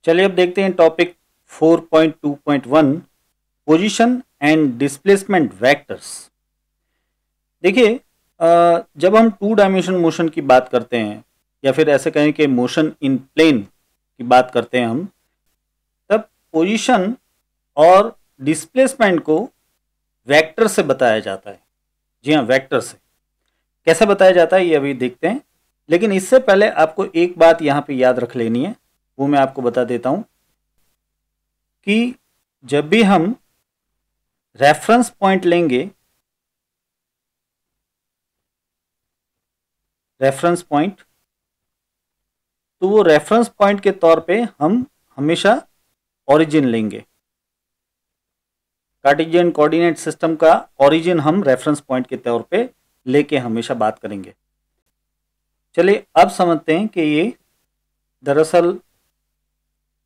चलिए अब देखते हैं topic 4.2.1 position and displacement vectors. देखिए, जब हम टू डायमेंशन मोशन की बात करते हैं या फिर ऐसे कहें कि मोशन इन प्लेन की बात करते हैं हम, तब पोजीशन और डिस्प्लेसमेंट को वेक्टर से बताया जाता है। जी हाँ, वेक्टर से। कैसे बताया जाता है ये अभी देखते हैं, लेकिन इससे पहले आपको एक बात यहाँ पे याद रख लेनी है, वो मैं आपको बता देता हूँ कि जब भी हम रेफरेंस पॉइंट लेंगे, रेफरेंस पॉइंट, तो वो रेफरेंस पॉइंट के तौर पे हम हमेशा ओरिजिन लेंगे। कार्टेशियन कोऑर्डिनेट सिस्टम का ओरिजिन हम रेफरेंस पॉइंट के तौर पे लेके हमेशा बात करेंगे। चलिए अब समझते हैं कि ये दरअसल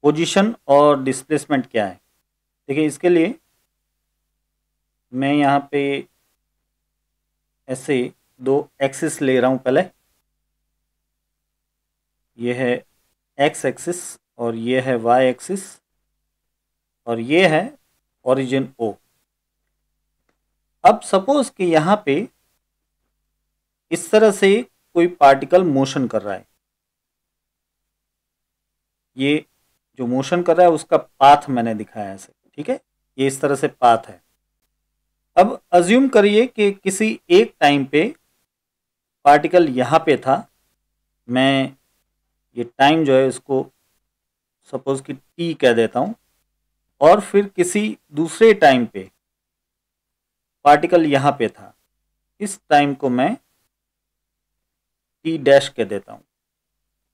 पोजीशन और डिस्प्लेसमेंट क्या है। देखिए, इसके लिए मैं यहाँ पे ऐसे दो एक्सिस ले रहा हूँ। पहले ये है एक्स एक्सिस और ये है वाई एक्सिस और ये है ओरिजिन ओ। अब सपोज कि यहाँ पे इस तरह से कोई पार्टिकल मोशन कर रहा है। ये जो मोशन कर रहा है उसका पाथ मैंने दिखाया है ऐसे, ठीक है। ये इस तरह से पाथ है। अब अज्यूम करिए कि किसी एक टाइम पे पार्टिकल यहाँ पे था। मैं ये टाइम जो है इसको सपोज कि टी कह देता हूँ, और फिर किसी दूसरे टाइम पे पार्टिकल यहाँ पे था। इस टाइम को मैं टी डैश कह देता हूँ,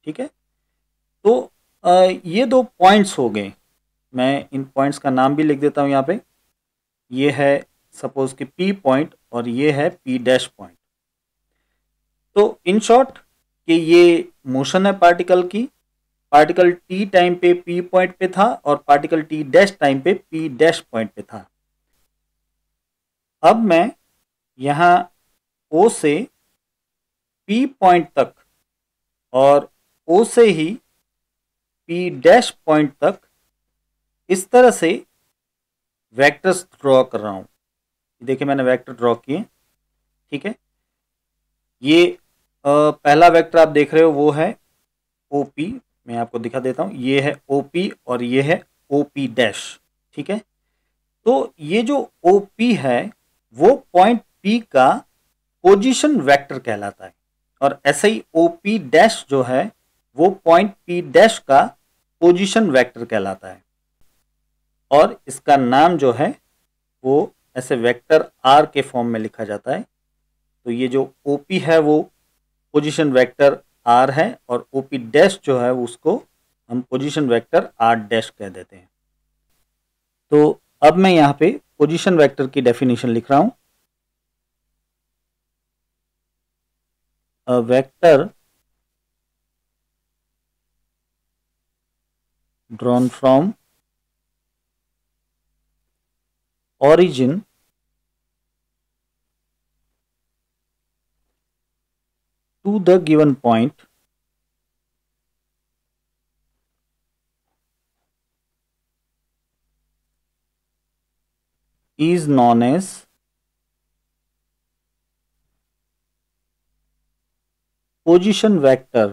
ठीक है। तो ये दो पॉइंट्स हो गए। मैं इन पॉइंट्स का नाम भी लिख देता हूँ यहाँ पे। ये है सपोज कि पी पॉइंट और ये है पी डैश पॉइंट। तो इन शॉर्ट कि ये मोशन है पार्टिकल की। पार्टिकल टी टाइम पे पी पॉइंट पे था और पार्टिकल टी डैश टाइम पे पी डैश पॉइंट पे था। अब मैं यहाँ ओ से पी पॉइंट तक और ओ से ही पी डैश पॉइंट तक इस तरह से वेक्टर्स ड्रॉ कर रहा हूँ। देखिए, मैंने वेक्टर ड्रॉ किए, ठीक है। ये पहला वेक्टर आप देख रहे हो वो है ओ पी। मैं आपको दिखा देता हूँ। ये है ओ पी और ये है ओ पी डैश, ठीक है। तो ये जो ओ पी है वो पॉइंट पी का पोजीशन वेक्टर कहलाता है, और ऐसे ही ओ पी डैश जो है वो पॉइंट पी डैश का पोजीशन वेक्टर कहलाता है, और इसका नाम जो है वो ऐसे वेक्टर आर के फॉर्म में लिखा जाता है। तो ये जो ओ पी है वो पोजीशन वेक्टर आर है, और ओ पी डैश जो है उसको हम पोजीशन वेक्टर आर डैश कह देते हैं। तो अब मैं यहाँ पे पोजीशन वेक्टर की डेफिनेशन लिख रहा हूँ। A vector drawn from origin to the given point is known as position vector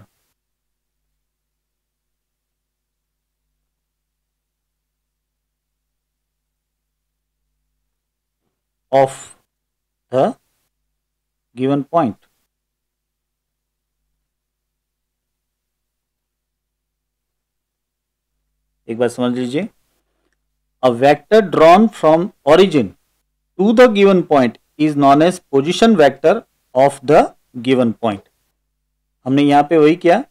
of the given point। एक बार समझ लीजिए, a vector drawn from origin to the given point is known as position vector of the given point। हमने यहाँ पे वही किया,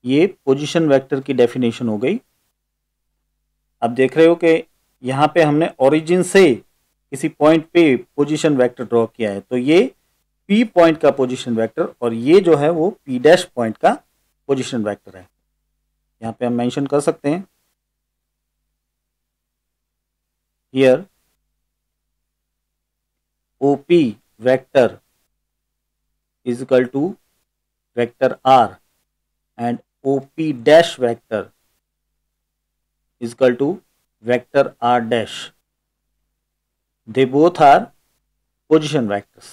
ये position vector की डेफिनेशन हो गई। आप देख रहे हो कि यहाँ पे हमने ओरिजिन से किसी पॉइंट पे पोजीशन वेक्टर ड्रॉ किया है, तो ये पी पॉइंट का पोजीशन वेक्टर और ये जो है वो पी डैश पॉइंट का पोजीशन वेक्टर है। यहाँ पे हम मेंशन कर सकते हैं, here O P vector is equal to vector R and O P dash vector equal to vector R dash, they both are position vectors.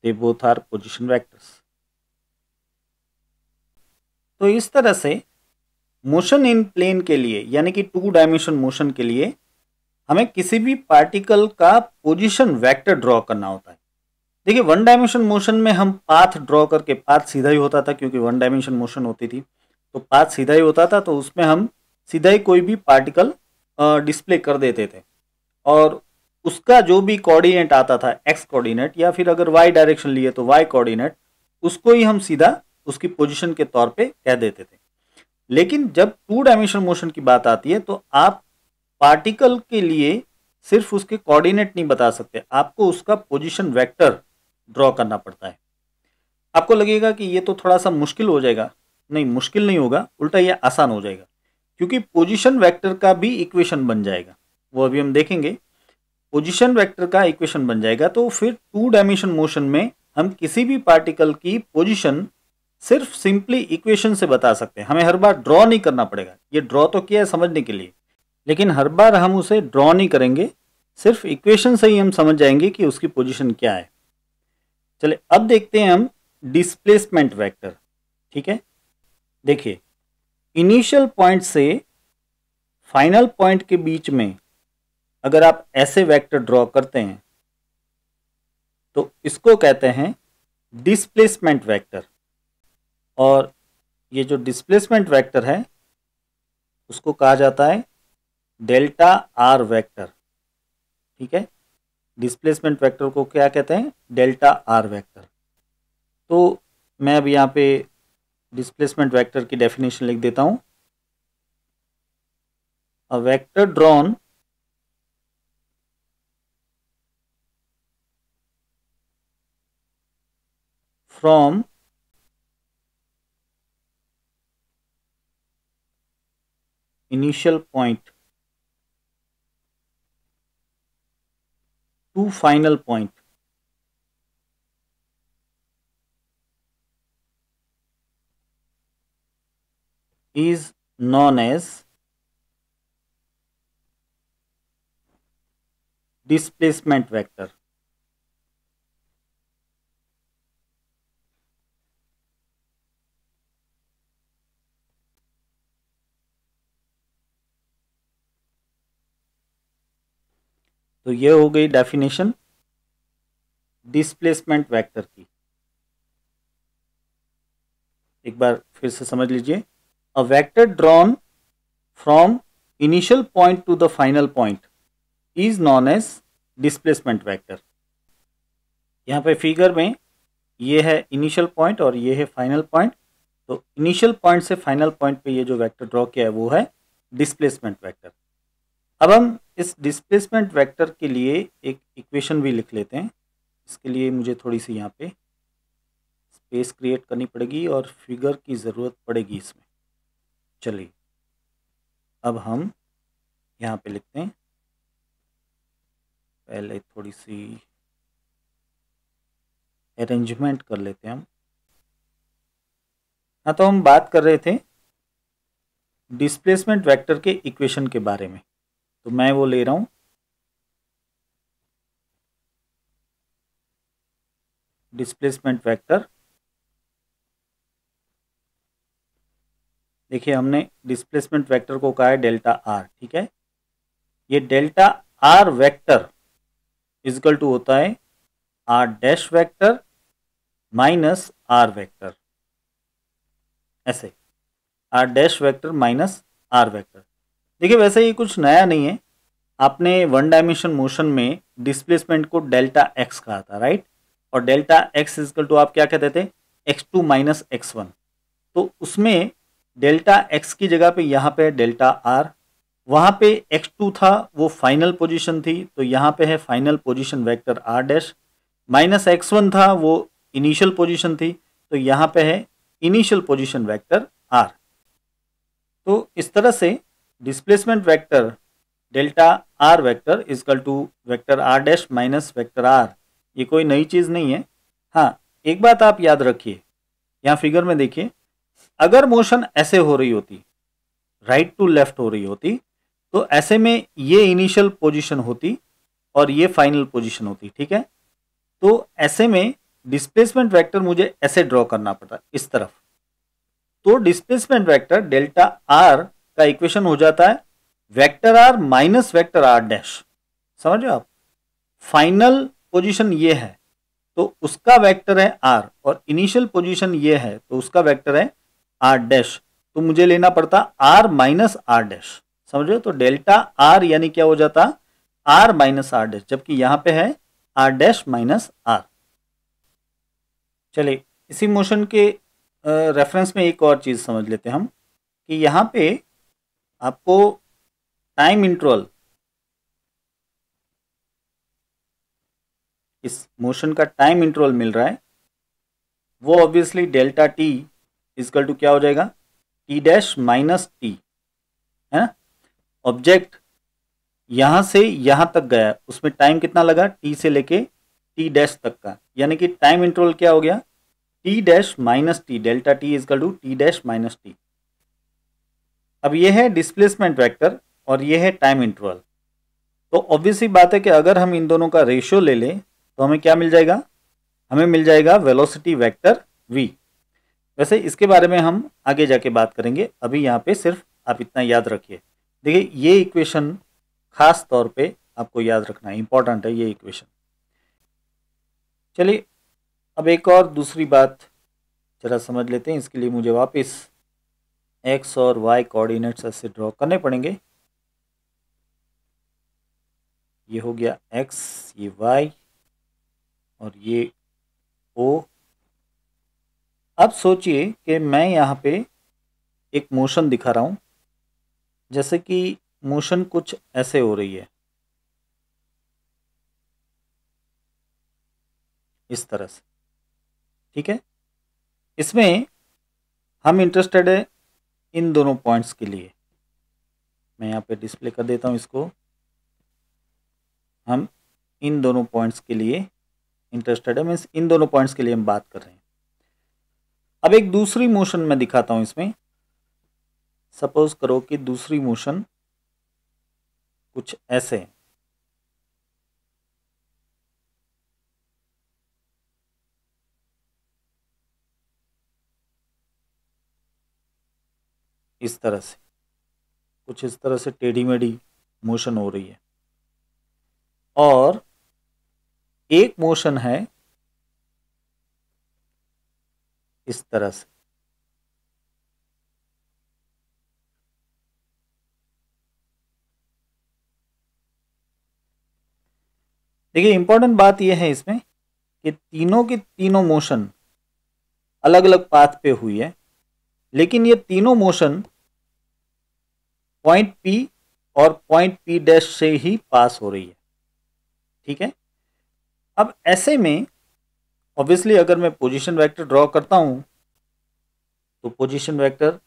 They both are position vectors. तो इस तरह से मोशन इन प्लेन के लिए, यानी कि 2 dimension motion के लिए, हमें किसी भी पार्टिकल का पोजीशन वेक्टर ड्रॉ करना होता है। देखिए 1 डायमेंशन मोशन में हम पाथ ड्रॉ करके, पाथ सीधा ही होता था क्योंकि 1 डायमेंशन मोशन होती थी, तो पाथ सीधा ही होता था, तो उसमें हम सीधा ही कोई भी पार्टिकल डिस्प्ले कर देते थे और उसका जो भी कोऑर्डिनेट आता था, एक्स कोऑर्डिनेट, या फिर अगर वाई डायरेक्शन लिए तो वाई कोऑर्डिनेट, उसको ही हम सीधा उसकी पोजीशन के तौर पे कह देते थे। लेकिन जब 2 डायमेंशन मोशन की बात आती है तो आप पार्टिकल के लिए सिर्फ उसके कोऑर्डिनेट नहीं बता सकते, आपको उसका पोजीशन वेक्टर ड्रॉ करना पड़ता है। आपको लगेगा कि ये तो थोड़ा सा मुश्किल हो जाएगा, नहीं मुश्किल नहीं होगा, उल्टा ये आसान हो जाएगा, क्योंकि पोजीशन वेक्टर का भी इक्वेशन बन जाएगा, वो अभी हम देखेंगे। पोजीशन वेक्टर का इक्वेशन बन जाएगा तो फिर 2 डायमेंशन मोशन में हम किसी भी पार्टिकल की पोजीशन सिर्फ सिंपली इक्वेशन से बता सकते हैं, हमें हर बार ड्रॉ नहीं करना पड़ेगा। ये ड्रॉ तो किया है समझने के लिए, लेकिन हर बार हम उसे ड्रॉ नहीं करेंगे, सिर्फ इक्वेशन से ही हम समझ जाएंगे कि उसकी पोजीशन क्या है। चले अब देखते हैं हम डिस्प्लेसमेंट वेक्टर। ठीक है, देखिए इनिशियल पॉइंट से फाइनल पॉइंट के बीच में अगर आप ऐसे वेक्टर ड्रॉ करते हैं तो इसको कहते हैं डिस्प्लेसमेंट वेक्टर। और ये जो डिस्प्लेसमेंट वेक्टर है उसको कहा जाता है डेल्टा आर वेक्टर। ठीक है, डिस्प्लेसमेंट वेक्टर को क्या कहते हैं? Delta R vector. तो मैं अब यहाँ पे डिस्प्लेसमेंट वेक्टर की डेफिनेशन लिख देता हूँ। अ vector drawn from initial point to final point is known as displacement vector। तो ये हो गई डेफिनेशन डिस्प्लेसमेंट वेक्टर की। एक बार फिर से समझ लीजिए, a vector drawn from initial point to the final point is known as displacement vector. यहाँ पे फिगर में ये है इनिशियल पॉइंट और ये है फाइनल पॉइंट, तो इनिशियल पॉइंट से फाइनल पॉइंट पे ये जो वेक्टर ड्रॉ किया है वो है डिस्प्लेसमेंट वेक्टर। अब हम इस डिस्प्लेसमेंट वेक्टर के लिए एक इक्वेशन भी लिख लेते हैं। इसके लिए मुझे थोड़ी सी यहाँ पे स्पेस क्रिएट करनी पड़ेगी और फिगर की ज़रूरत पड़ेगी इसमें। चलिए अब हम यहाँ पे लिखते हैं, पहले थोड़ी सी अरेंजमेंट कर लेते हैं हम। हाँ, तो हम बात कर रहे थे डिस्प्लेसमेंट वेक्टर के इक्वेशन के बारे में, तो मैं वो ले रहा हूँ। डिस्प्लेसमेंट वेक्टर, देखिए हमने डिस्प्लेसमेंट वेक्टर को कहा है डेल्टा आर। ठीक है, ये delta R vector equal to होता है R dash vector minus R vector, ऐसे R dash vector minus R vector. देखिए वैसे ये कुछ नया नहीं है, आपने 1 डायमेंशन मोशन में डिस्प्लेसमेंट को डेल्टा एक्स कहा था, राइट? और डेल्टा एक्स इक्वल टू आप क्या कहते थे? x2 minus x1। तो उसमें डेल्टा एक्स की जगह पे यहाँ पे डेल्टा आर, वहाँ पे x2 था वो फाइनल पोजीशन थी, तो यहाँ पे है final position vector R dash, minus x1 था वो इनिशियल पोजीशन थी, तो यहाँ पे है इनिशियल पोजीशन वेक्टर आर। तो इस तरह से displacement vector delta R vector equal to vector R dash minus vector R, ये कोई नई चीज़ नहीं है। हाँ, एक बात आप याद रखिए, यहाँ फिगर में देखिए, अगर मोशन ऐसे हो रही होती, राइट टू लेफ्ट हो रही होती, तो ऐसे में ये इनिशियल पोजीशन होती और ये फाइनल पोजीशन होती, ठीक है। तो ऐसे में डिस्प्लेसमेंट वेक्टर मुझे ऐसे ड्रॉ करना पड़ता, इस तरफ। तो डिस्प्लेसमेंट वेक्टर डेल्टा आर का इक्वेशन हो जाता है vector R minus vector R dash. समझ रहे हो आप? फाइनल पोजीशन ये है तो उसका वेक्टर है आर, और इनिशियल पोजीशन ये है तो उसका वेक्टर है आर डैश। तो मुझे लेना पड़ता आर माइनस आर डैश। समझ रहे हो? तो डेल्टा आर यानी क्या हो जाता, आर माइनस आर डैश, जबकि यहां पे है आर डैश माइनस आर। चलिए इसी मोशन के रेफरेंस में एक और चीज समझ लेते हैं हम, कि यहां पे आपको टाइम इंटरवल, इस मोशन का टाइम इंटरवल मिल रहा है, वो obviously delta T equal to क्या हो जाएगा, टी डैश माइनस टी, है ना। ऑब्जेक्ट यहां से यहां तक गया, उसमें टाइम कितना लगा, टी से लेके टी डैश तक का, यानी कि टाइम इंटरवल क्या हो गया, T dash minus T, delta T equal to T dash minus T. अब ये है डिस्प्लेसमेंट वेक्टर और ये है टाइम इंटरवल। तो ऑब्वियसली बात है कि अगर हम इन दोनों का रेशियो ले लें तो हमें क्या मिल जाएगा, हमें मिल जाएगा वेलोसिटी वेक्टर v। वैसे इसके बारे में हम आगे जाके बात करेंगे, अभी यहाँ पे सिर्फ आप इतना याद रखिए। देखिए ये इक्वेशन खास तौर पे आपको याद रखना है, इंपॉर्टेंट है ये इक्वेशन। चलिए अब एक और दूसरी बात जरा समझ लेते हैं। इसके लिए मुझे वापस x और y कोऑर्डिनेट्स ऐसे ड्रॉ करने पड़ेंगे। ये हो गया x, ये y और ये o। अब सोचिए कि मैं यहाँ पे एक मोशन दिखा रहा हूँ, जैसे कि मोशन कुछ ऐसे हो रही है, इस तरह से, ठीक है। इसमें हम इंटरेस्टेड है इन दोनों पॉइंट्स के लिए। मैं यहाँ पे डिस्प्ले कर देता हूँ इसको। हम इन दोनों पॉइंट्स के लिए इंटरेस्टेड है, मीन्स इन दोनों पॉइंट्स के लिए हम बात कर रहे हैं। अब एक दूसरी मोशन मैं दिखाता हूं इसमें। सपोज करो कि दूसरी मोशन कुछ ऐसे है, इस तरह से, कुछ इस तरह से टेढ़ी मेढ़ी मोशन हो रही है, और एक मोशन है इस तरह से। देखिए इंपॉर्टेंट बात यह है इसमें कि तीनों की तीनों मोशन अलग अलग पाथ पे हुई है, लेकिन ये तीनों मोशन पॉइंट P और पॉइंट P डैश से ही पास हो रही है, ठीक है। अब ऐसे में ऑब्वियसली अगर मैं पोजीशन वेक्टर ड्रॉ करता हूं तो पोजीशन वेक्टर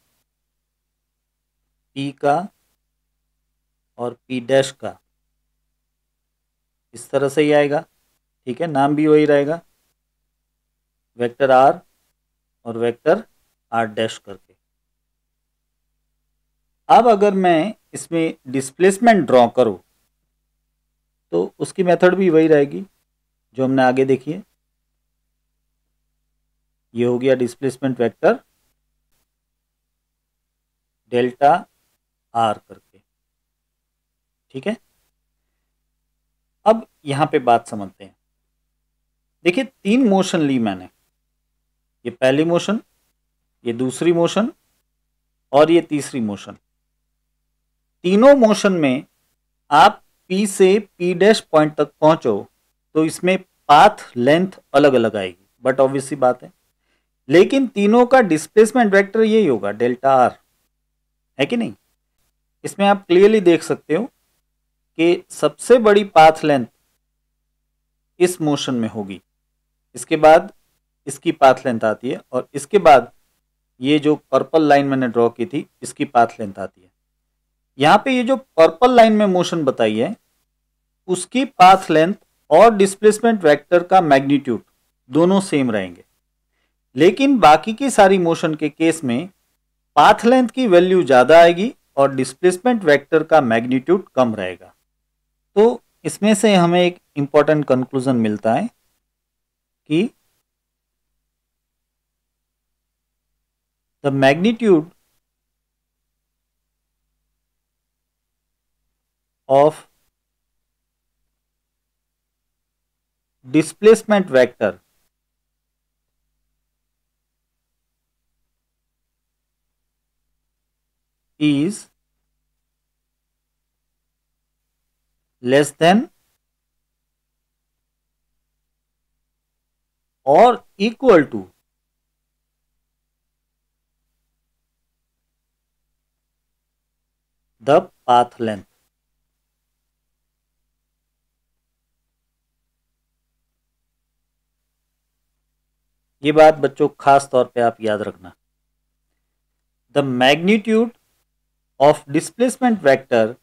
P का और P डैश का इस तरह से ही आएगा, ठीक है। नाम भी वही रहेगा, वेक्टर R और वेक्टर R डैश करके। अब अगर मैं इसमें डिस्प्लेसमेंट ड्रॉ करूं तो उसकी मेथड भी वही रहेगी जो हमने आगे देखी है। ये हो गया डिस्प्लेसमेंट वेक्टर डेल्टा R करके, ठीक है। अब यहां पे बात समझते हैं। देखिए तीन मोशन ली मैंने, ये पहली मोशन, ये दूसरी मोशन और ये तीसरी मोशन। तीनों मोशन में आप P से P डैश पॉइंट तक पहुंचो तो इसमें पाथ लेंथ अलग अलग आएगी, बट ऑब्वियसली बात है, लेकिन तीनों का डिस्प्लेसमेंट वेक्टर यही होगा डेल्टा R, है कि नहीं। इसमें आप क्लियरली देख सकते हो कि सबसे बड़ी पाथ लेंथ इस मोशन में होगी, इसके बाद इसकी पाथ लेंथ आती है, और इसके बाद ये जो पर्पल लाइन मैंने ड्रॉ की थी इसकी पाथ लेंथ आती है। यहां पे ये जो पर्पल लाइन में मोशन बताई है उसकी पाथ लेंथ और डिस्प्लेसमेंट वेक्टर का मैग्नीट्यूड दोनों सेम रहेंगे, लेकिन बाकी की सारी मोशन के केस में पाथ लेंथ की वैल्यू ज़्यादा आएगी और डिस्प्लेसमेंट वेक्टर का मैग्नीट्यूड कम रहेगा। तो इसमें से हमें एक इंपॉर्टेंट कंक्लूजन मिलता है कि the magnitude of displacement vector is less than or equal to the path length। ये बात बच्चों खास तौर पे आप याद रखना। The magnitude of displacement vector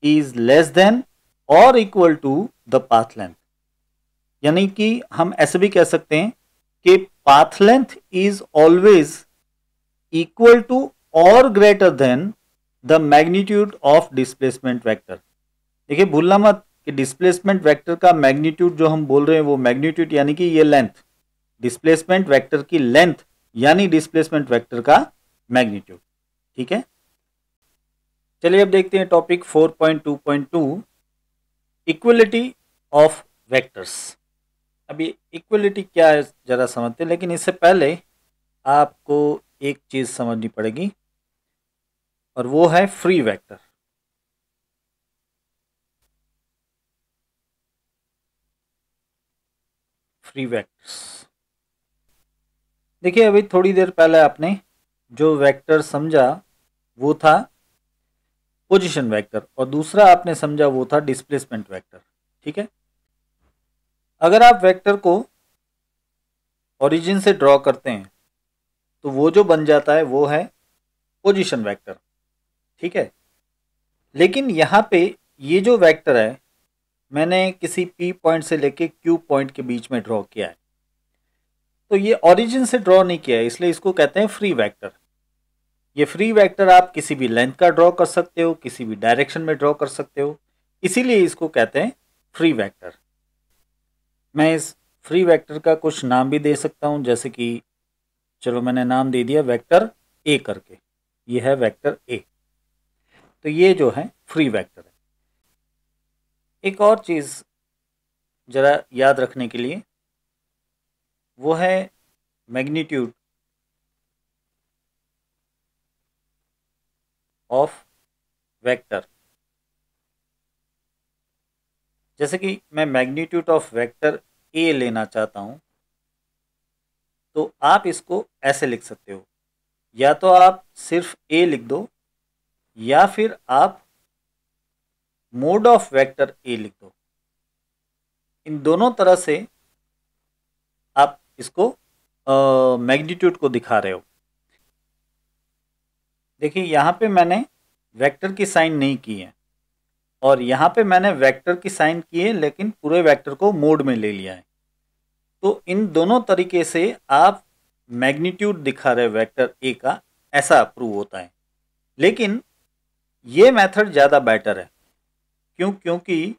is less than और equal to the path length. यानी कि हम ऐसे भी कह सकते हैं कि path length is always equal to और greater than the magnitude of displacement vector. देखिए भूलना मत कि डिस्प्लेसमेंट वेक्टर का मैग्नीट्यूड जो हम बोल रहे हैं वो मैग्नीट्यूड यानी कि ये लेंथ, डिस्प्लेसमेंट वेक्टर की लेंथ यानी डिस्प्लेसमेंट वेक्टर का मैग्नीट्यूड। ठीक है, चलिए अब देखते हैं टॉपिक 4.2.2 इक्वलिटी ऑफ वेक्टर्स। अभी इक्वलिटी क्या है जरा समझते हैं, लेकिन इससे पहले आपको एक चीज समझनी पड़ेगी और वो है फ्री वेक्टर। फ्री वेक्टर्स, देखिए अभी थोड़ी देर पहले आपने जो वेक्टर समझा वो था पोजीशन वेक्टर और दूसरा आपने समझा वो था डिस्प्लेसमेंट वेक्टर। ठीक है, अगर आप वेक्टर को ओरिजिन से ड्रॉ करते हैं तो वो जो बन जाता है वो है पोजीशन वेक्टर। ठीक है, लेकिन यहाँ पे ये जो वेक्टर है मैंने किसी P पॉइंट से लेके Q पॉइंट के बीच में ड्रॉ किया है, तो ये ओरिजिन से ड्रॉ नहीं किया है, इसलिए इसको कहते हैं फ्री वेक्टर। ये फ्री वेक्टर आप किसी भी लेंथ का ड्रॉ कर सकते हो, किसी भी डायरेक्शन में ड्रॉ कर सकते हो, इसीलिए इसको कहते हैं फ्री वेक्टर। मैं इस फ्री वेक्टर का कुछ नाम भी दे सकता हूं, जैसे कि चलो मैंने नाम दे दिया वेक्टर ए करके, ये है वेक्टर ए। तो ये जो है फ्री वेक्टर है। एक और चीज जरा याद रखने के लिए वो है मैग्नीट्यूड ऑफ वेक्टर। जैसे कि मैं मैग्नीट्यूड ऑफ वेक्टर ए लेना चाहता हूं तो आप इसको ऐसे लिख सकते हो, या तो आप सिर्फ ए लिख दो या फिर आप मोड ऑफ वेक्टर ए लिख दो। इन दोनों तरह से आप इसको मैग्नीट्यूड को दिखा रहे हो। देखिए यहाँ पे मैंने वेक्टर की साइन नहीं की है और यहाँ पे मैंने वेक्टर की साइन की है, लेकिन पूरे वेक्टर को मोड में ले लिया है। तो इन दोनों तरीके से आप मैग्नीट्यूड दिखा रहे वेक्टर ए का, ऐसा प्रूव होता है। लेकिन ये मेथड ज़्यादा बेटर है। क्यों? क्योंकि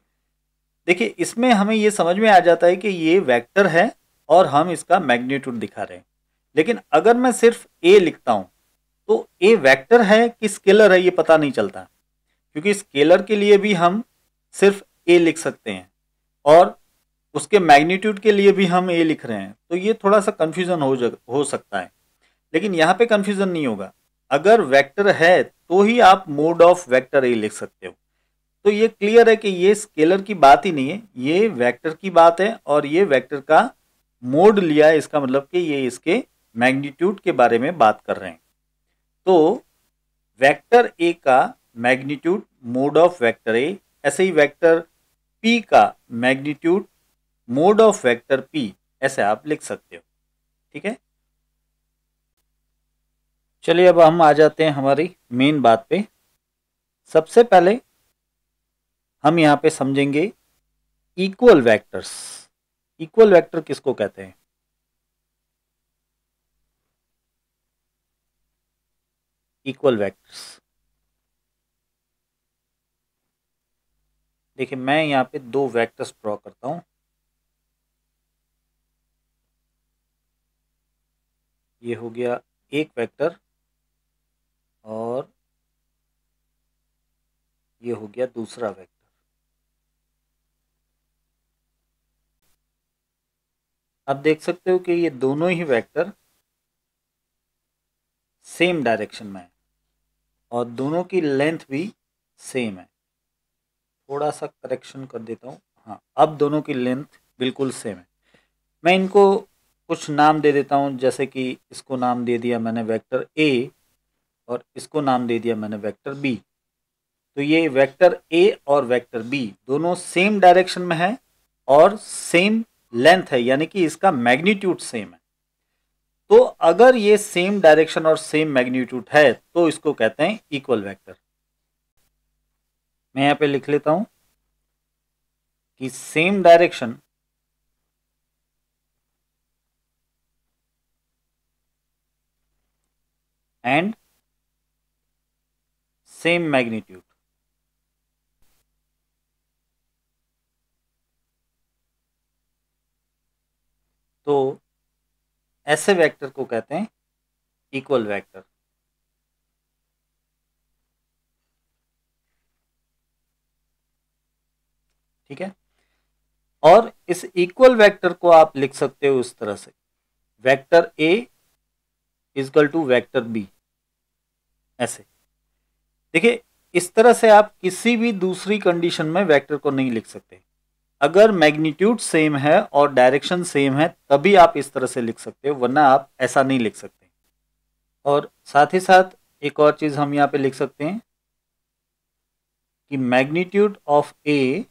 देखिए इसमें हमें ये समझ में आ जाता है कि ये वेक्टर है और हम इसका मैग्नीट्यूड दिखा रहे हैं। लेकिन अगर मैं सिर्फ ए लिखता हूं तो ए वेक्टर है कि स्केलर है ये पता नहीं चलता, क्योंकि स्केलर के लिए भी हम सिर्फ ए लिख सकते हैं और उसके मैग्नीट्यूड के लिए भी हम ए लिख रहे हैं, तो ये थोड़ा सा कंफ्यूजन हो सकता है। लेकिन यहाँ पे कंफ्यूजन नहीं होगा। अगर वेक्टर है तो ही आप मोड ऑफ वेक्टर ए लिख सकते हो। तो ये क्लियर है कि ये स्केलर की बात ही नहीं है, ये वेक्टर की बात है और ये वेक्टर का मोड लिया है, इसका मतलब कि ये इसके मैग्नीट्यूड के बारे में बात कर रहे हैं। तो वेक्टर ए का मैग्नीट्यूड मोड ऑफ वेक्टर ए, ऐसे ही वेक्टर पी का magnitude mode of vector P, ऐसे आप लिख सकते हो। ठीक है, चलिए अब हम आ जाते हैं हमारी मेन बात पे। सबसे पहले हम यहाँ पे समझेंगे इक्वल वेक्टर्स। इक्वल वेक्टर किसको कहते हैं? Equal vectors. देखिए मैं यहाँ पे दो वेक्टर्स ड्रॉ करता हूँ। ये हो गया एक वेक्टर और ये हो गया दूसरा वेक्टर। आप देख सकते हो कि ये दोनों ही वेक्टर सेम डायरेक्शन में है और दोनों की लेंथ भी सेम है। थोड़ा सा करेक्शन कर देता हूँ। हाँ, अब दोनों की लेंथ बिल्कुल सेम है। मैं इनको कुछ नाम दे देता हूँ, जैसे कि इसको नाम दे दिया मैंने वेक्टर ए और इसको नाम दे दिया मैंने वेक्टर बी। तो ये वेक्टर ए और वेक्टर बी दोनों सेम डायरेक्शन में है और सेम लेंथ है, यानी कि इसका मैग्नीट्यूड सेम है। तो अगर ये सेम डायरेक्शन और सेम मैग्नीट्यूड है तो इसको कहते हैं इक्वल वेक्टर। मैं यहाँ पे लिख लेता हूं कि same direction and same magnitude. तो ऐसे वेक्टर को कहते हैं इक्वल वेक्टर। ठीक है, और इस इक्वल वेक्टर को आप लिख सकते हो इस तरह से, vector A is equal to vector B. ऐसे देखिए, इस तरह से आप किसी भी दूसरी कंडीशन में वेक्टर को नहीं लिख सकते। अगर मैग्नीट्यूड सेम है और डायरेक्शन सेम है तभी आप इस तरह से लिख सकते हो, वरना आप ऐसा नहीं लिख सकते। और साथ ही साथ एक और चीज हम यहाँ पे लिख सकते हैं कि magnitude of A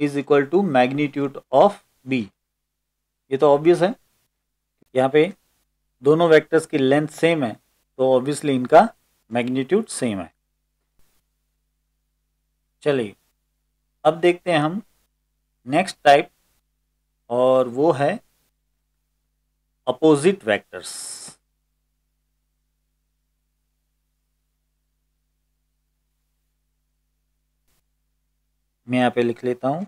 is equal to magnitude of B. ये तो ऑब्वियस है, यहाँ पे दोनों वेक्टर्स की लेंथ सेम है तो ऑब्वियसली इनका मैग्नीट्यूड सेम है। चलिए अब देखते हैं हम नेक्स्ट टाइप, और वो है अपोजिट वेक्टर्स। मैं यहाँ पे लिख लेता हूं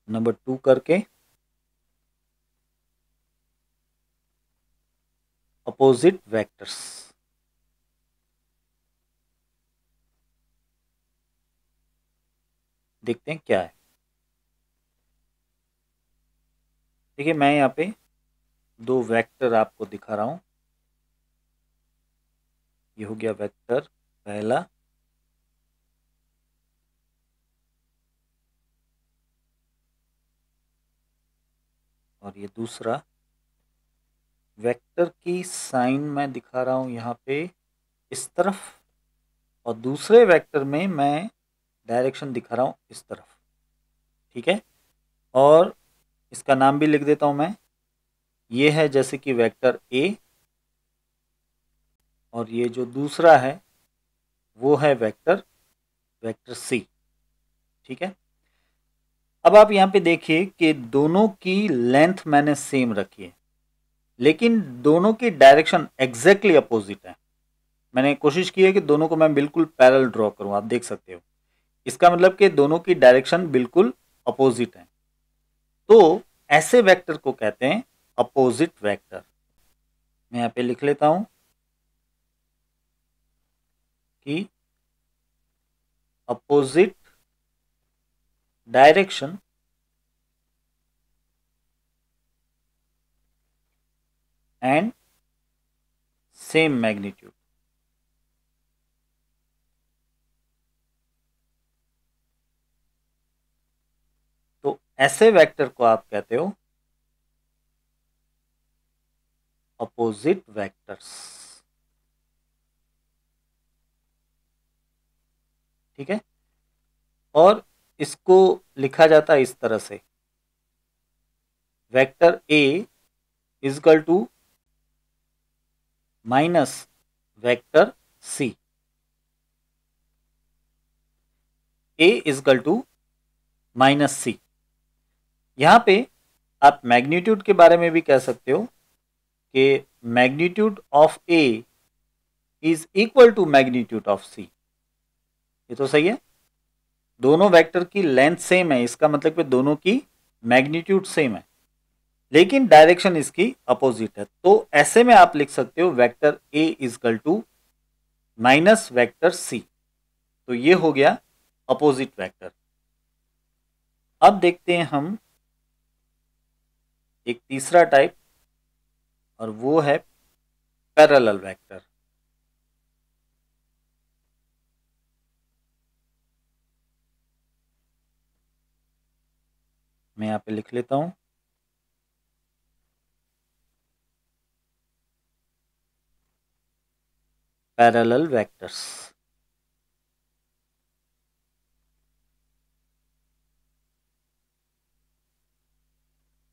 नंबर 2 करके, अपोजिट वेक्टर्स। देखते हैं क्या है। देखिए मैं यहाँ पे दो वेक्टर आपको दिखा रहा हूं। ये हो गया वेक्टर पहला और ये दूसरा। वेक्टर की साइन मैं दिखा रहा हूं यहाँ पे इस तरफ, और दूसरे वेक्टर में मैं डायरेक्शन दिखा रहा हूं इस तरफ। ठीक है, और इसका नाम भी लिख देता हूं मैं। ये है जैसे कि वेक्टर ए और ये जो दूसरा है वो है वेक्टर वेक्टर सी। ठीक है, अब आप यहाँ पे देखिए कि दोनों की लेंथ मैंने सेम रखी है लेकिन दोनों की डायरेक्शन एग्जैक्टली अपोजिट है। मैंने कोशिश की है कि दोनों को मैं बिल्कुल पैरेलल ड्रॉ करूं, आप देख सकते हो। इसका मतलब कि दोनों की डायरेक्शन बिल्कुल अपोजिट है। तो ऐसे वेक्टर को कहते हैं अपोजिट वेक्टर। मैं यहाँ पे लिख लेता हूं कि opposite direction and same magnitude. तो ऐसे वेक्टर को आप कहते हो अपोजिट वेक्टर्स। ठीक है, और इसको लिखा जाता है इस तरह से, vector A is equal to minus vector C. A is equal to minus C. यहां पे आप मैग्नीट्यूड के बारे में भी कह सकते हो कि magnitude of A is equal to magnitude of C. ये तो सही है, दोनों वेक्टर की लेंथ सेम है, इसका मतलब कि दोनों की मैग्नीट्यूड सेम है, लेकिन डायरेक्शन इसकी अपोजिट है। तो ऐसे में आप लिख सकते हो vector A is equal to minus vector C. तो ये हो गया अपोजिट वेक्टर। अब देखते हैं हम एक तीसरा टाइप, और वो है पैरेलल वेक्टर। मैं यहां पे लिख लेता हूं, पैरेलल वेक्टर्स।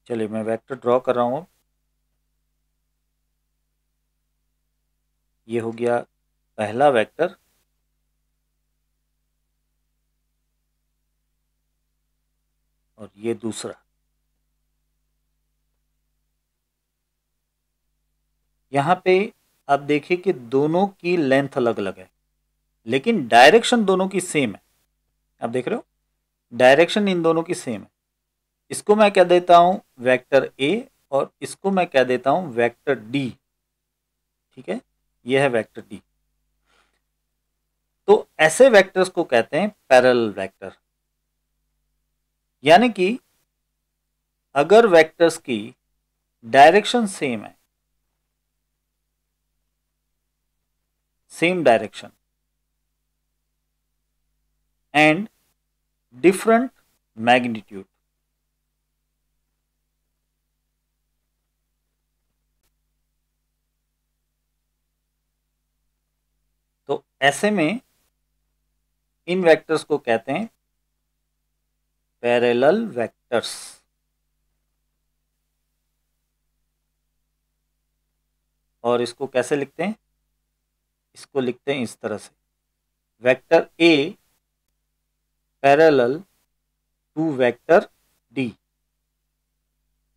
चलिए मैं वेक्टर ड्रॉ कर रहा हूं। ये हो गया पहला वेक्टर, और ये दूसरा। यहां पे आप देखिए कि दोनों की लेंथ अलग अलग है, लेकिन डायरेक्शन दोनों की सेम है। आप देख रहे हो, डायरेक्शन इन दोनों की सेम है। इसको मैं कह देता हूं वेक्टर ए, और इसको मैं कह देता हूं वेक्टर डी। ठीक है, यह है वेक्टर डी। तो ऐसे वेक्टर्स को कहते हैं पैरेलल वेक्टर। यानी कि अगर वेक्टर्स की डायरेक्शन सेम है, same direction and different magnitude, तो ऐसे में इन वेक्टर्स को कहते हैं पैरेलल वेक्टर्स। और इसको कैसे लिखते हैं? इसको लिखते हैं इस तरह से, vector A parallel to vector D.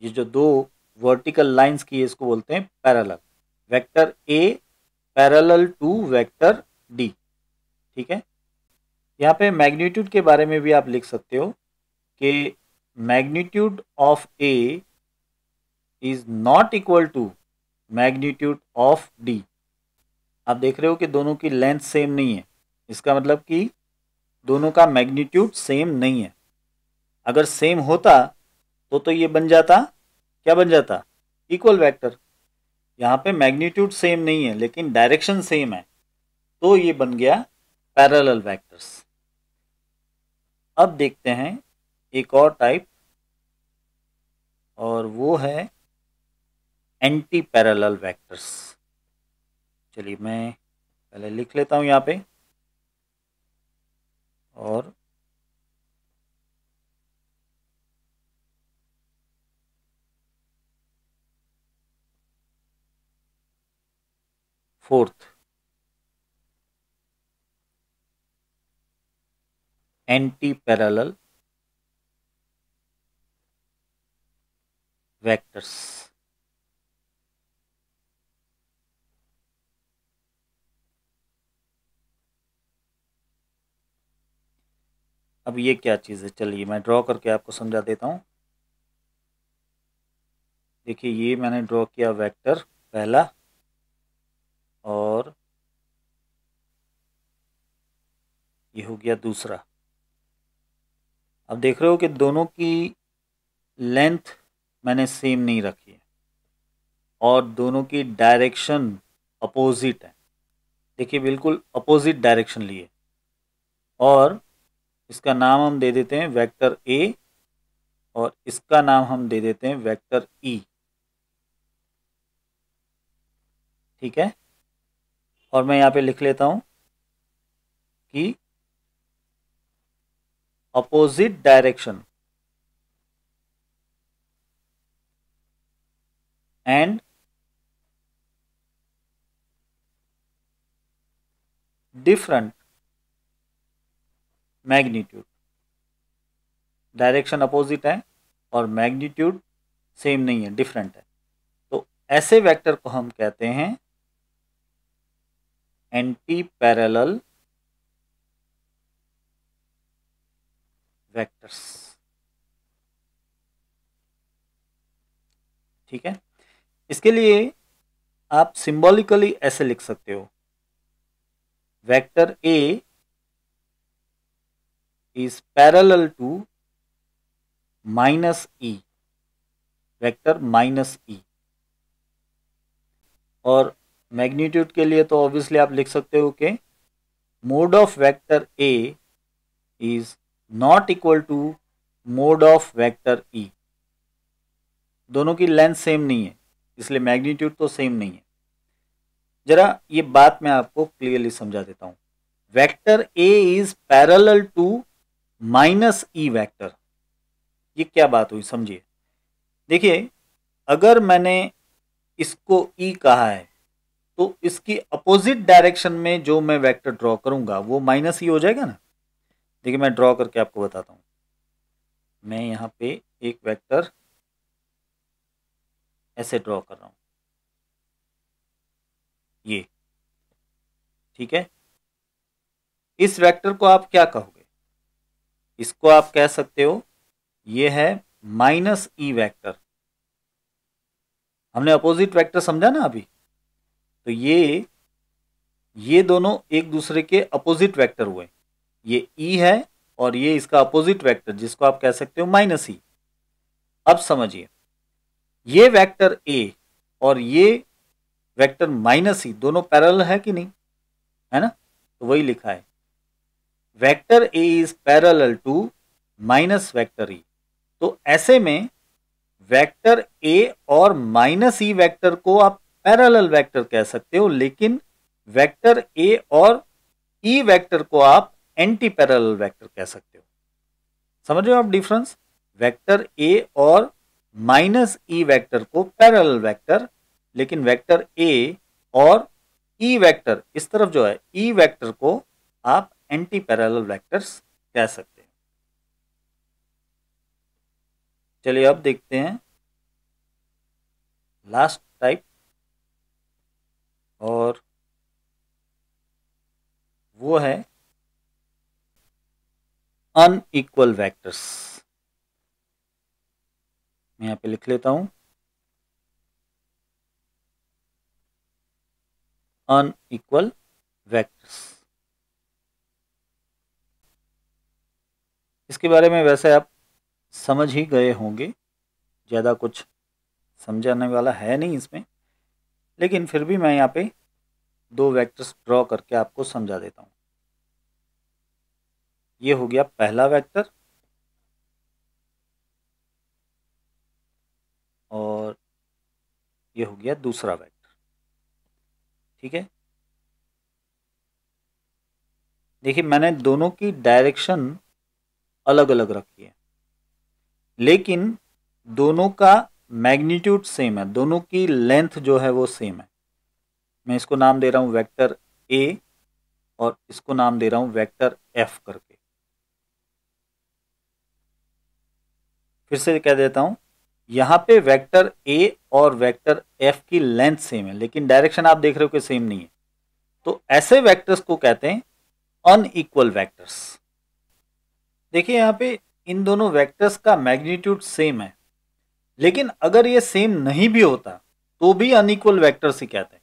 ये जो दो वर्टिकल लाइंस की है, इसको बोलते हैं parallel. Vector A parallel to vector D. ठीक है, यहाँ पे मैग्नीट्यूड के बारे में भी आप लिख सकते हो कि magnitude of A is not equal to magnitude of D. आप देख रहे हो कि दोनों की लेंथ सेम नहीं है, इसका मतलब कि दोनों का मैग्नीट्यूड सेम नहीं है। अगर सेम होता तो ये बन जाता, क्या बन जाता? Equal vector. यहाँ पे मैग्नीट्यूड सेम नहीं है लेकिन डायरेक्शन सेम है, तो ये बन गया पैरेलल वेक्टर्स। अब देखते हैं एक और टाइप, और वो है एंटी पैरेलल वेक्टर्स। चलिए मैं पहले लिख लेता हूं यहाँ पे, और फोर्थ एंटी पैरेलल वेक्टर्स। अब ये क्या चीज़ है, चलिए मैं ड्रॉ करके आपको समझा देता हूँ। देखिए ये मैंने ड्रॉ किया वेक्टर पहला, और ये हो गया दूसरा। अब देख रहे हो कि दोनों की लेंथ मैंने सेम नहीं रखी है, और दोनों की डायरेक्शन अपोजिट है। देखिए बिल्कुल अपोजिट डायरेक्शन लिए, और इसका नाम हम दे देते हैं वेक्टर ए, और इसका नाम हम दे देते हैं वेक्टर ई। ठीक है, और मैं यहाँ पे लिख लेता हूँ कि opposite direction and different magnitude. Direction opposite है और मैग्नीट्यूड सेम नहीं है, डिफरेंट है। तो ऐसे वेक्टर को हम कहते हैं एंटी पैरेलल वेक्टर्स। ठीक है, इसके लिए आप सिंबॉलिकली ऐसे लिख सकते हो, vector A is parallel to minus E, vector minus E. और मैग्नीट्यूड के लिए तो ऑब्वियसली आप लिख सकते हो कि mod of vector A is not equal to mod of vector E. दोनों की लेंथ सेम नहीं है, इसलिए मैग्नीट्यूड तो सेम नहीं है। जरा ये बात मैं आपको क्लियरली समझा देता हूं। Vector A is parallel to minus E vector, ये क्या बात हुई समझिए। देखिए, अगर मैंने इसको ई कहा है तो इसकी अपोजिट डायरेक्शन में जो मैं वेक्टर ड्रॉ करूंगा वो माइनस ई हो जाएगा ना। देखिए, मैं ड्रॉ करके आपको बताता हूं। मैं यहां पे एक वेक्टर ऐसे ड्रॉ कर रहा हूं, ये। ठीक है, इस वेक्टर को आप क्या कहोगे? इसको आप कह सकते हो ये है माइनस ई वेक्टर। हमने अपोजिट वेक्टर समझा ना अभी, तो ये दोनों एक दूसरे के अपोजिट वेक्टर हुए। ये ई है और ये इसका अपोजिट वेक्टर, जिसको आप कह सकते हो माइनस ई। अब समझिए, ये वेक्टर ए और ये वेक्टर माइनस ई दोनों पैरेलल है कि नहीं, है ना? तो वही लिखा है, vector A is parallel to minus vector E. तो ऐसे में वेक्टर ए और माइनस ई वेक्टर को आप पैरेलल वेक्टर कह सकते हो, लेकिन वेक्टर ए और ई वेक्टर को आप एंटी पैरेलल वेक्टर कह सकते हो। समझ रहे हो आप डिफरेंस? वेक्टर ए और माइनस ई वेक्टर को पैरेलल वेक्टर, लेकिन वेक्टर ए और ई वेक्टर इस तरफ जो है ई वेक्टर को आप एंटी पैरेलल वेक्टर्स कह सकते हैं। चलिए अब देखते हैं लास्ट टाइप, और वो है अनइक्वल वेक्टर्स। मैं यहां पे लिख लेता हूं, अनइक्वल वेक्टर्स। इसके बारे में वैसे आप समझ ही गए होंगे, ज़्यादा कुछ समझाने वाला है नहीं इसमें, लेकिन फिर भी मैं यहाँ पे दो वेक्टर्स ड्रॉ करके आपको समझा देता हूँ। ये हो गया पहला वेक्टर और ये हो गया दूसरा वेक्टर। ठीक है, देखिए मैंने दोनों की डायरेक्शन अलग अलग रखी है, लेकिन दोनों का मैग्नीट्यूड सेम है, दोनों की लेंथ जो है वो सेम है। मैं इसको नाम दे रहा हूं वेक्टर ए और इसको नाम दे रहा हूं वेक्टर एफ करके। फिर से कह देता हूं, यहां पे वेक्टर ए और वेक्टर एफ की लेंथ सेम है, लेकिन डायरेक्शन आप देख रहे हो कि सेम नहीं है। तो ऐसे वेक्टर्स को कहते हैं अनइक्वल वेक्टर्स। देखिए यहां पे इन दोनों वेक्टर्स का मैग्नीट्यूड सेम है, लेकिन अगर ये सेम नहीं भी होता तो भी अनइक्वल वेक्टर्स ही कहते हैं,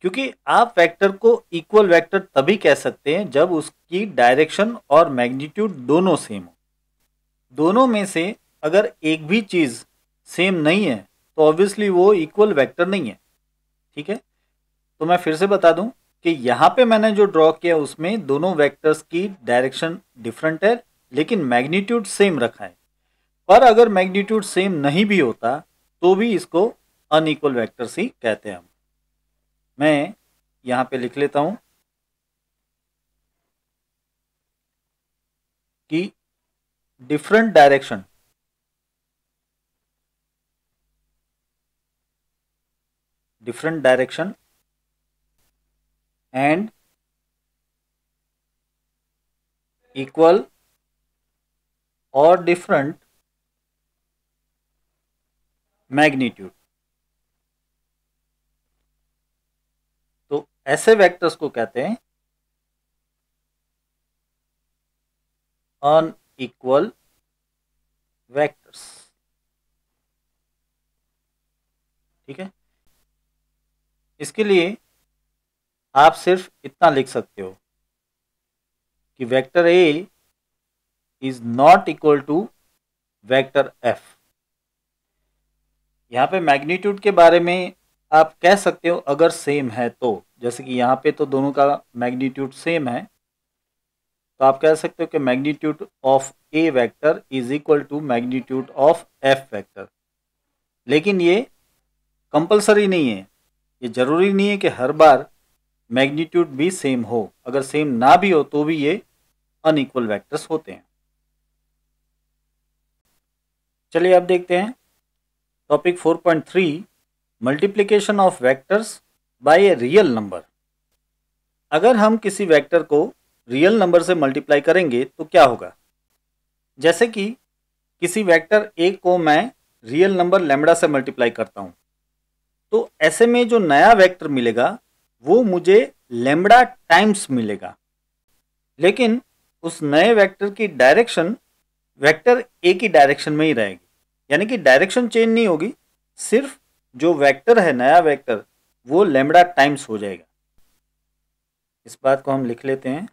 क्योंकि आप वेक्टर को इक्वल वेक्टर तभी कह सकते हैं जब उसकी डायरेक्शन और मैग्नीट्यूड दोनों सेम हो। दोनों में से अगर एक भी चीज सेम नहीं है तो ऑब्वियसली वो इक्वल वेक्टर नहीं है। ठीक है, तो मैं फिर से बता दूं कि यहां पे मैंने जो ड्रॉ किया उसमें दोनों वेक्टर्स की डायरेक्शन डिफरेंट है, लेकिन मैग्नीट्यूड सेम रखा है। पर अगर मैग्नीट्यूड सेम नहीं भी होता तो भी इसको अनइक्वल वेक्टर्स ही कहते हैं हम। मैं यहां पे लिख लेता हूं कि डिफरेंट डायरेक्शन एंड इक्वल और डिफरेंट मैग्नीट्यूड। तो ऐसे वेक्टर्स को कहते हैं अनइक्वल वेक्टर्स। ठीक है, इसके लिए आप सिर्फ इतना लिख सकते हो कि vector A is not equal to vector F. यहाँ पे मैग्नीट्यूड के बारे में आप कह सकते हो अगर सेम है तो, जैसे कि यहाँ पे तो दोनों का मैग्नीट्यूड सेम है, तो आप कह सकते हो कि magnitude of A vector is equal to magnitude of F vector. लेकिन ये कंपलसरी नहीं है, ये जरूरी नहीं है कि हर बार मैग्नीट्यूड भी सेम हो। अगर सेम ना भी हो तो भी ये अनइक्वल वेक्टर्स होते हैं। चलिए अब देखते हैं topic 4.3 multiplication of vectors bye a real number. अगर हम किसी वेक्टर को रियल नंबर से मल्टीप्लाई करेंगे तो क्या होगा। जैसे कि किसी वेक्टर ए को मैं रियल नंबर लैम्बडा से मल्टीप्लाई करता हूं, तो ऐसे में जो नया वेक्टर मिलेगा वो मुझे लैम्बडा टाइम्स मिलेगा, लेकिन उस नए वेक्टर की डायरेक्शन वेक्टर ए की डायरेक्शन में ही रहेगी। यानी कि डायरेक्शन चेंज नहीं होगी, सिर्फ जो वेक्टर है नया वेक्टर वो लैम्बडा टाइम्स हो जाएगा। इस बात को हम लिख लेते हैं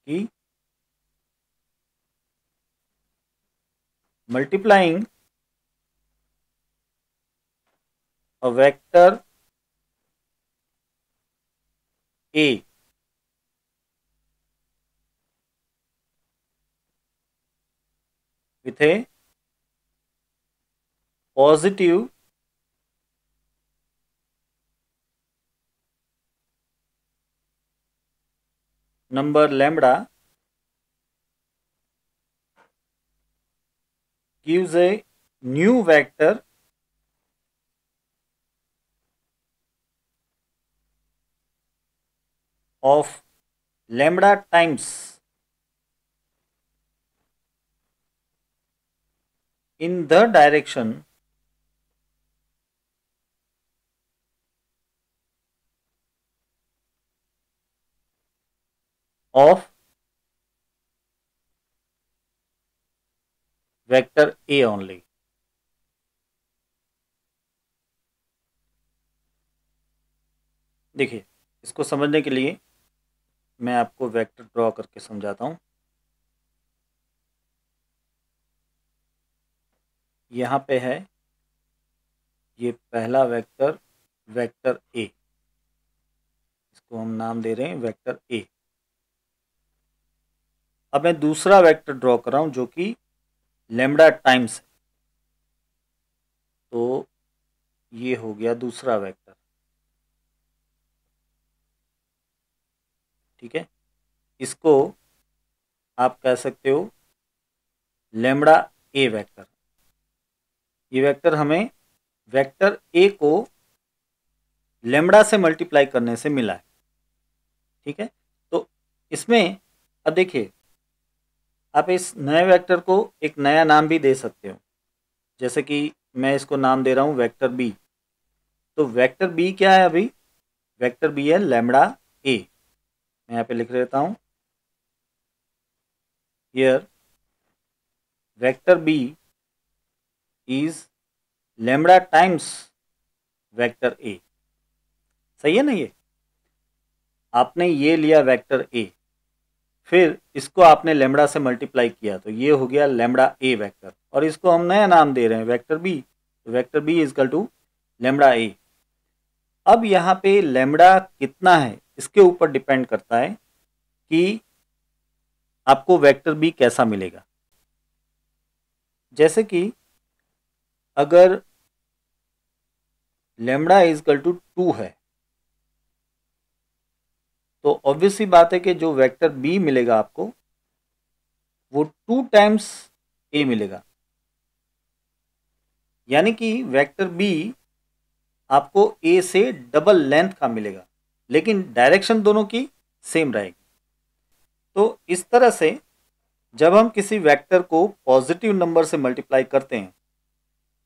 कि multiplying a vector A with a positive number lambda gives a new vector of lambda times in the direction of vector A only। देखिए, इसको समझने के लिए मैं आपको वेक्टर ड्रॉ करके समझाता हूं। यहाँ पे है ये पहला वेक्टर, वेक्टर ए, इसको हम नाम दे रहे हैं वेक्टर ए। अब मैं दूसरा वेक्टर ड्रॉ कर रहा हूं जो कि लैम्बडा टाइम्स है, तो ये हो गया दूसरा वेक्टर। ठीक है, इसको आप कह सकते हो लैम्बडा ए वेक्टर। ये वेक्टर हमें वेक्टर ए को लैम्बडा से मल्टीप्लाई करने से मिला है। ठीक है, तो इसमें अब देखिए, आप इस नए वेक्टर को एक नया नाम भी दे सकते हो, जैसे कि मैं इसको नाम दे रहा हूं वेक्टर बी। तो वेक्टर बी क्या है, अभी वेक्टर बी है लैम्बडा ए। मैं यहाँ पे लिख देता हूं, here vector B is lambda times vector A. सही है ना। ये आपने ये लिया वेक्टर ए, फिर इसको आपने लैम्बडा से मल्टीप्लाई किया, तो ये हो गया लैम्बडा ए वेक्टर, और इसको हम नया नाम दे रहे हैं वेक्टर बी। तो vector B is equal to lambda A. अब यहाँ पे लैम्बडा कितना है इसके ऊपर डिपेंड करता है कि आपको वेक्टर बी कैसा मिलेगा। जैसे कि अगर लैम्बडा इज इक्वल टू 2 है, तो ऑब्वियस सी बात है कि जो वेक्टर बी मिलेगा आपको वो 2 टाइम्स ए मिलेगा। यानी कि वेक्टर बी आपको ए से डबल लेंथ का मिलेगा, लेकिन डायरेक्शन दोनों की सेम रहेगी। तो इस तरह से जब हम किसी वेक्टर को पॉजिटिव नंबर से मल्टीप्लाई करते हैं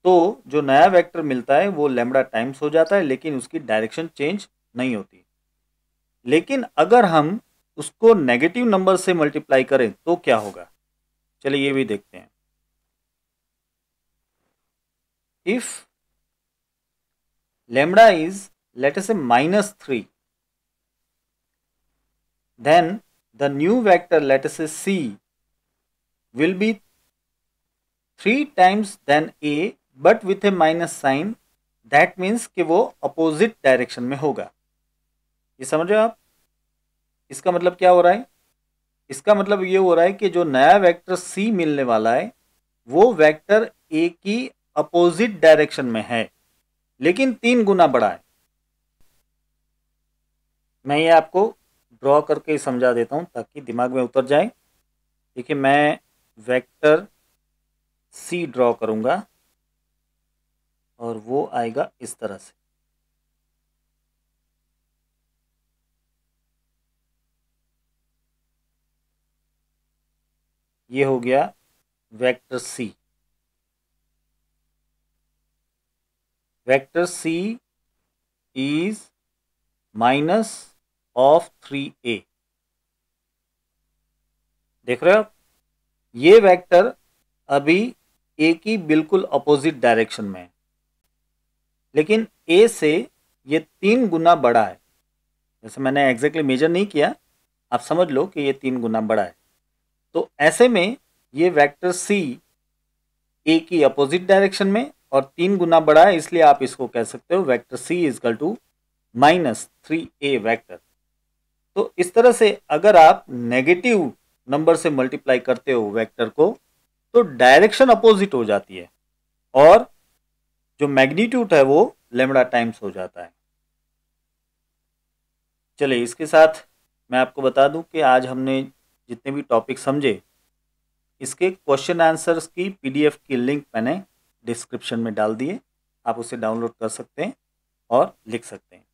तो जो नया वेक्टर मिलता है वो लैम्बडा टाइम्स हो जाता है, लेकिन उसकी डायरेक्शन चेंज नहीं होती। लेकिन अगर हम उसको नेगेटिव नंबर से मल्टीप्लाई करें तो क्या होगा, चलिए ये भी देखते हैं। If lambda is, let us say, -3, then the new vector, let us say c, will be 3 times than a but with a minus sign. That means कि वो opposite डायरेक्शन में होगा। ये समझ रहे हो आप? इसका मतलब क्या हो रहा है? इसका मतलब ये हो रहा है कि जो नया वेक्टर c मिलने वाला है वो वेक्टर a की अपोजिट डायरेक्शन में है, लेकिन 3 गुना बड़ा है। मैं ये आपको ड्रॉ करके समझा देता हूं ताकि दिमाग में उतर जाए। देखिए, मैं वेक्टर c ड्रॉ करूंगा और वो आएगा इस तरह से। ये हो गया vector c। Vector c is minus of 3a। देख रहे हो आप? ये वेक्टर अभी a की बिल्कुल अपोजिट डायरेक्शन में है, लेकिन a से ये 3 गुना बड़ा है। जैसे मैंने एग्जैक्टली मेजर नहीं किया, आप समझ लो कि ये 3 गुना बड़ा है। तो ऐसे में ये वेक्टर c a की अपोजिट डायरेक्शन में और 3 गुना बड़ा है, इसलिए आप इसको कह सकते हो vector c equal to -3a vector. तो इस तरह से अगर आप नेगेटिव नंबर से मल्टीप्लाई करते हो वेक्टर को तो डायरेक्शन अपोजिट हो जाती है और जो मैग्नीट्यूड है वो लैम्बडा टाइम्स हो जाता है। चलिए, इसके साथ मैं आपको बता दूं कि आज हमने जितने भी टॉपिक समझे इसके क्वेश्चन आंसर्स की पीडीएफ की लिंक मैंने डिस्क्रिप्शन में डाल दिए। आप उसे डाउनलोड कर सकते हैं और लिख सकते हैं।